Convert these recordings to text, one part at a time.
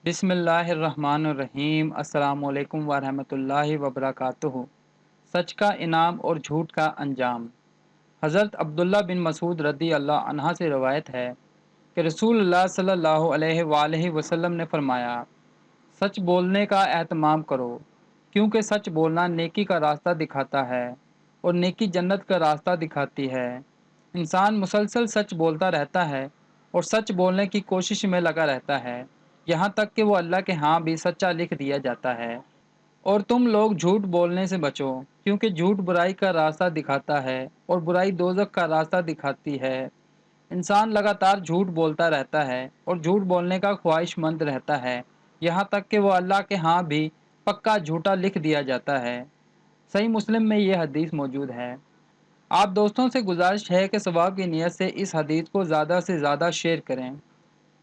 بسم اللہ الرحمن الرحیم۔ السلام علیکم ورحمۃ اللہ وبرکاتہ۔ سچ کا انعام اور جھوٹ کا انجام۔ حضرت عبداللہ بن مسعود رضی اللہ عنہ سے روایت ہے کہ رسول اللہ صلی اللہ علیہ وآلہ وسلم نے فرمایا، سچ بولنے کا اہتمام کرو، کیونکہ سچ بولنا نیکی کا راستہ دکھاتا ہے اور نیکی جنت کا راستہ دکھاتی ہے۔ انسان مسلسل سچ بولتا رہتا ہے اور سچ بولنے کی کوشش میں لگا رہتا ہے، یہاں تک کہ وہ اللہ کے ہاں بھی سچا لکھ دیا جاتا ہے۔ اور تم لوگ جھوٹ بولنے سے بچو، کیونکہ جھوٹ برائی کا راستہ دکھاتا ہے اور برائی دوزخ کا راستہ دکھاتی ہے۔ انسان لگاتار جھوٹ بولتا رہتا ہے اور جھوٹ بولنے کا خواہش مند رہتا ہے، یہاں تک کہ وہ اللہ کے ہاں بھی پکا جھوٹا لکھ دیا جاتا ہے۔ صحیح مسلم میں یہ حدیث موجود ہے۔ آپ دوستوں سے گزارش ہے کہ ثواب کی نیت سے اس حدیث کو زیادہ سے زیادہ شیئر کریں۔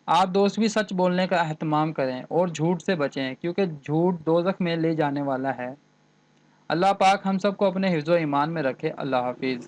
آپ دوست بھی سچ بولنے کا اہتمام کریں اور جھوٹ سے بچیں، کیونکہ جھوٹ دوزخ میں لے جانے والا ہے۔ اللہ پاک ہم سب کو اپنے حفظ و ایمان میں رکھے۔ اللہ حافظ۔